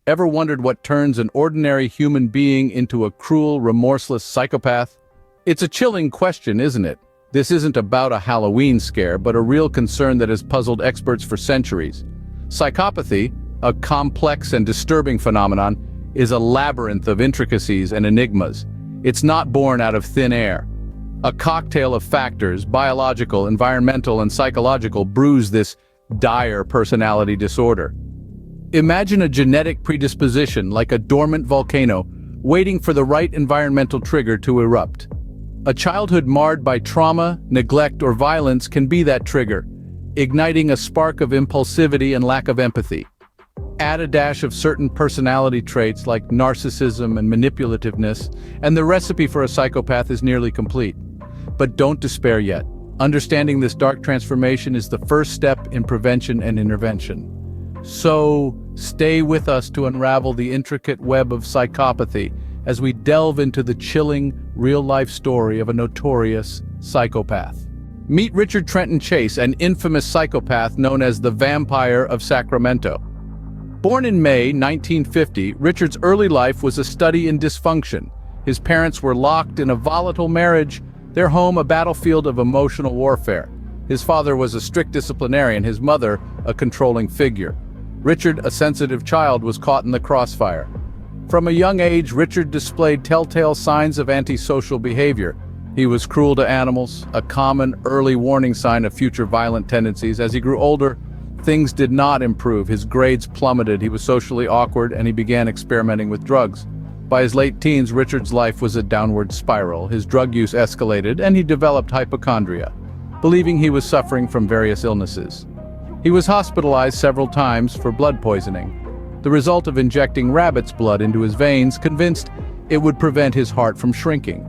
Ever wondered what turns an ordinary human being into a cruel, remorseless psychopath? It's a chilling question, isn't it? This isn't about a Halloween scare, but a real concern that has puzzled experts for centuries. Psychopathy, a complex and disturbing phenomenon, is a labyrinth of intricacies and enigmas. It's not born out of thin air. A cocktail of factors, biological, environmental, and psychological, brews this dire personality disorder. Imagine a genetic predisposition like a dormant volcano, waiting for the right environmental trigger to erupt. A childhood marred by trauma, neglect, or violence can be that trigger, igniting a spark of impulsivity and lack of empathy. Add a dash of certain personality traits like narcissism and manipulativeness, and the recipe for a psychopath is nearly complete. But don't despair yet. Understanding this dark transformation is the first step in prevention and intervention. So, stay with us to unravel the intricate web of psychopathy as we delve into the chilling, real-life story of a notorious psychopath. Meet Richard Trenton Chase, an infamous psychopath known as the Vampire of Sacramento. Born in May 1950, Richard's early life was a study in dysfunction. His parents were locked in a volatile marriage, their home a battlefield of emotional warfare. His father was a strict disciplinarian, his mother a controlling figure. Richard, a sensitive child, was caught in the crossfire. From a young age, Richard displayed telltale signs of antisocial behavior. He was cruel to animals, a common early warning sign of future violent tendencies. As he grew older, things did not improve. His grades plummeted, he was socially awkward, and he began experimenting with drugs. By his late teens, Richard's life was a downward spiral. His drug use escalated, and he developed hypochondria, believing he was suffering from various illnesses. He was hospitalized several times for blood poisoning, the result of injecting rabbit's blood into his veins, convinced it would prevent his heart from shrinking.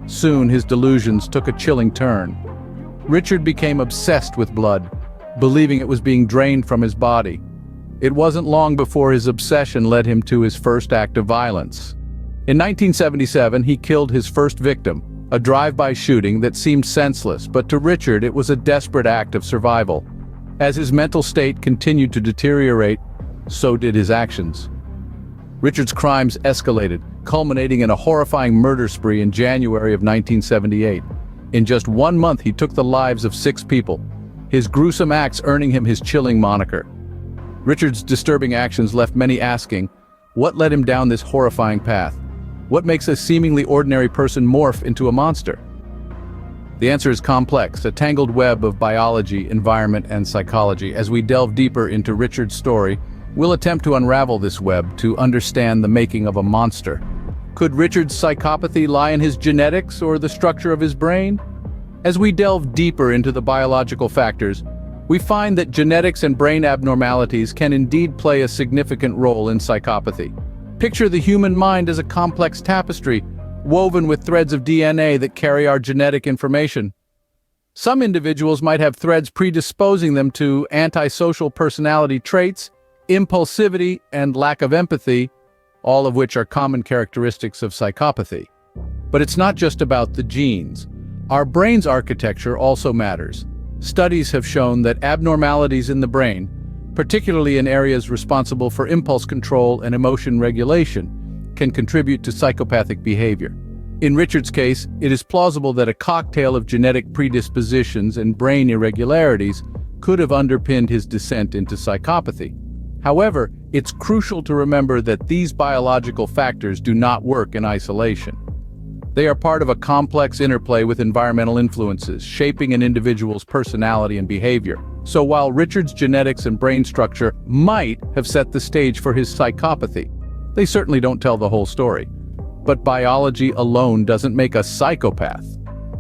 Soon, his delusions took a chilling turn. Richard became obsessed with blood, believing it was being drained from his body. It wasn't long before his obsession led him to his first act of violence. In 1977, he killed his first victim, a drive-by shooting that seemed senseless, but to Richard it was a desperate act of survival. As his mental state continued to deteriorate, so did his actions. Richard's crimes escalated, culminating in a horrifying murder spree in January of 1978. In just 1 month, he took the lives of 6 people, his gruesome acts earning him his chilling moniker. Richard's disturbing actions left many asking, what led him down this horrifying path? What makes a seemingly ordinary person morph into a monster? The answer is complex, a tangled web of biology, environment, and psychology. As we delve deeper into Richard's story, we'll attempt to unravel this web to understand the making of a monster. Could Richard's psychopathy lie in his genetics or the structure of his brain? As we delve deeper into the biological factors, we find that genetics and brain abnormalities can indeed play a significant role in psychopathy. Picture the human mind as a complex tapestry, woven with threads of DNA that carry our genetic information. Some individuals might have threads predisposing them to antisocial personality traits, impulsivity, and lack of empathy, all of which are common characteristics of psychopathy. But it's not just about the genes. Our brain's architecture also matters. Studies have shown that abnormalities in the brain, particularly in areas responsible for impulse control and emotion regulation, can contribute to psychopathic behavior. In Richard's case, it is plausible that a cocktail of genetic predispositions and brain irregularities could have underpinned his descent into psychopathy. However, it's crucial to remember that these biological factors do not work in isolation. They are part of a complex interplay with environmental influences, shaping an individual's personality and behavior. So while Richard's genetics and brain structure might have set the stage for his psychopathy, they certainly don't tell the whole story. But biology alone doesn't make a psychopath.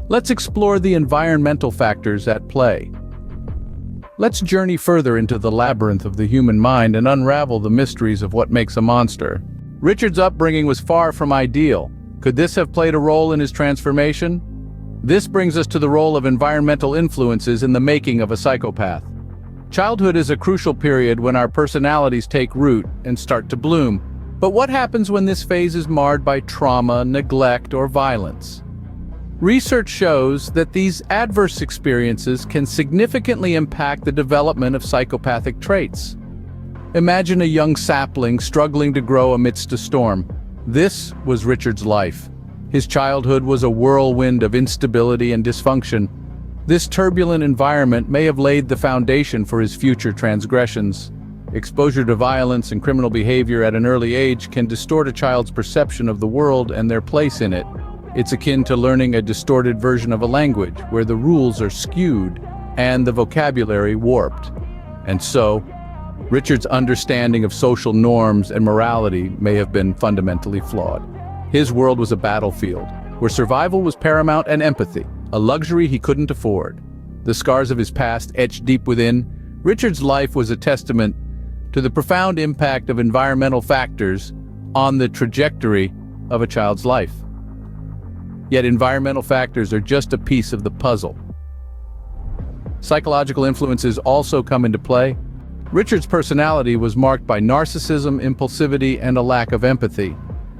Let's explore the environmental factors at play. Let's journey further into the labyrinth of the human mind and unravel the mysteries of what makes a monster. Richard's upbringing was far from ideal. Could this have played a role in his transformation? This brings us to the role of environmental influences in the making of a psychopath. Childhood is a crucial period when our personalities take root and start to bloom. But what happens when this phase is marred by trauma, neglect, or violence? Research shows that these adverse experiences can significantly impact the development of psychopathic traits. Imagine a young sapling struggling to grow amidst a storm. This was Richard's life. His childhood was a whirlwind of instability and dysfunction. This turbulent environment may have laid the foundation for his future transgressions. Exposure to violence and criminal behavior at an early age can distort a child's perception of the world and their place in it. It's akin to learning a distorted version of a language, where the rules are skewed and the vocabulary warped. And so, Richard's understanding of social norms and morality may have been fundamentally flawed. His world was a battlefield, where survival was paramount and empathy, a luxury he couldn't afford. The scars of his past etched deep within, Richard's life was a testament to the profound impact of environmental factors on the trajectory of a child's life. Yet environmental factors are just a piece of the puzzle. Psychological influences also come into play. Richard's personality was marked by narcissism, impulsivity, and a lack of empathy.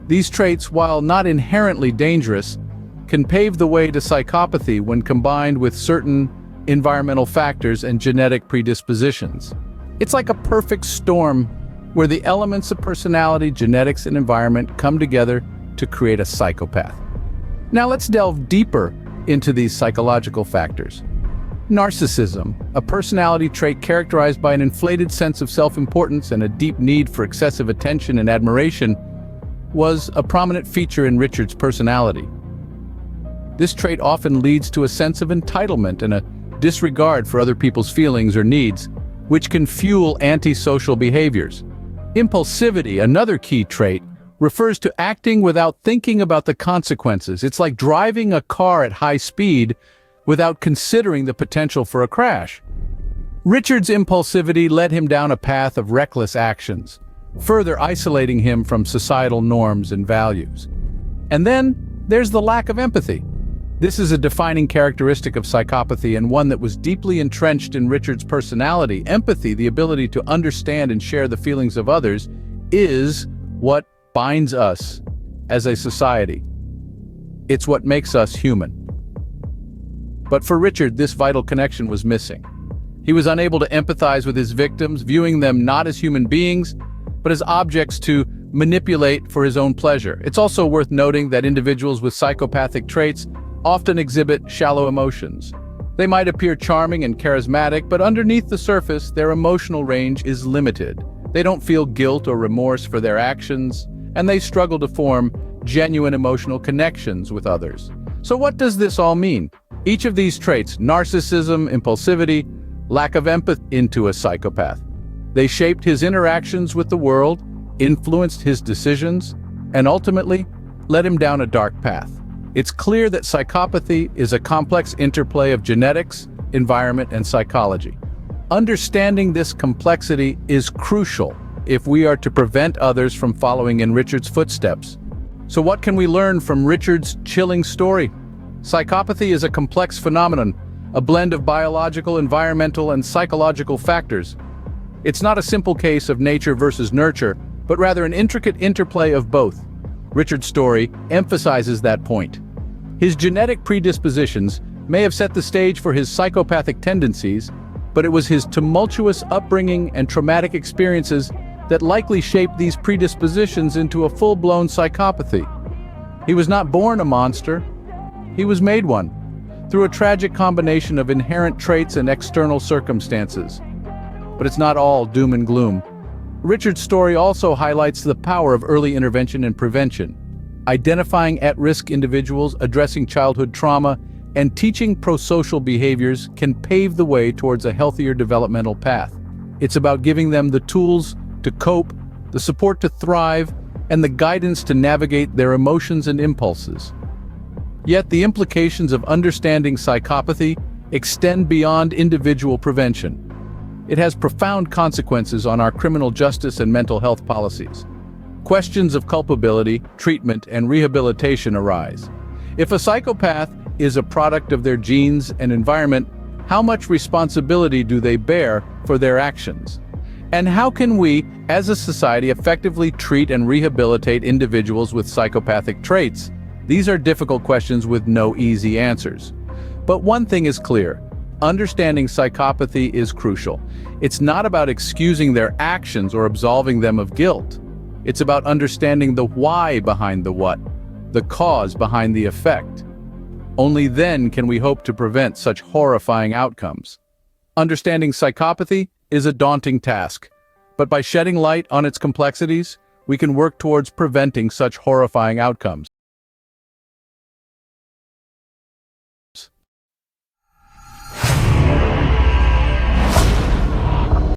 These traits, while not inherently dangerous, can pave the way to psychopathy when combined with certain environmental factors and genetic predispositions. It's like a perfect storm where the elements of personality, genetics, and environment come together to create a psychopath. Now let's delve deeper into these psychological factors. Narcissism, a personality trait characterized by an inflated sense of self-importance and a deep need for excessive attention and admiration, was a prominent feature in Richard's personality. This trait often leads to a sense of entitlement and a disregard for other people's feelings or needs, which can fuel antisocial behaviors. Impulsivity, another key trait, refers to acting without thinking about the consequences. It's like driving a car at high speed without considering the potential for a crash. Richard's impulsivity led him down a path of reckless actions, further isolating him from societal norms and values. And then there's the lack of empathy. This is a defining characteristic of psychopathy and one that was deeply entrenched in Richard's personality. Empathy, the ability to understand and share the feelings of others, is what binds us as a society. It's what makes us human. But for Richard, this vital connection was missing. He was unable to empathize with his victims, viewing them not as human beings, but as objects to manipulate for his own pleasure. It's also worth noting that individuals with psychopathic traits often exhibit shallow emotions. They might appear charming and charismatic, but underneath the surface, their emotional range is limited. They don't feel guilt or remorse for their actions, and they struggle to form genuine emotional connections with others. So what does this all mean? Each of these traits, narcissism, impulsivity, lack of empathy, into a psychopath. They shaped his interactions with the world, influenced his decisions, and ultimately led him down a dark path. It's clear that psychopathy is a complex interplay of genetics, environment, and psychology. Understanding this complexity is crucial if we are to prevent others from following in Richard's footsteps. So what can we learn from Richard's chilling story? Psychopathy is a complex phenomenon, a blend of biological, environmental, and psychological factors. It's not a simple case of nature versus nurture, but rather an intricate interplay of both. Richard's story emphasizes that point. His genetic predispositions may have set the stage for his psychopathic tendencies, but it was his tumultuous upbringing and traumatic experiences that likely shaped these predispositions into a full-blown psychopathy. He was not born a monster, he was made one, through a tragic combination of inherent traits and external circumstances. But it's not all doom and gloom. Richard's story also highlights the power of early intervention and prevention. Identifying at-risk individuals, addressing childhood trauma, and teaching pro-social behaviors can pave the way towards a healthier developmental path. It's about giving them the tools to cope, the support to thrive, and the guidance to navigate their emotions and impulses. Yet the implications of understanding psychopathy extend beyond individual prevention. It has profound consequences on our criminal justice and mental health policies. Questions of culpability, treatment, and rehabilitation arise. If a psychopath is a product of their genes and environment, how much responsibility do they bear for their actions? And how can we, as a society, effectively treat and rehabilitate individuals with psychopathic traits? These are difficult questions with no easy answers. But one thing is clear: Understanding psychopathy is crucial. It's not about excusing their actions or absolving them of guilt. It's about understanding the why behind the what, the cause behind the effect. Only then can we hope to prevent such horrifying outcomes. Understanding psychopathy is a daunting task, but by shedding light on its complexities, we can work towards preventing such horrifying outcomes.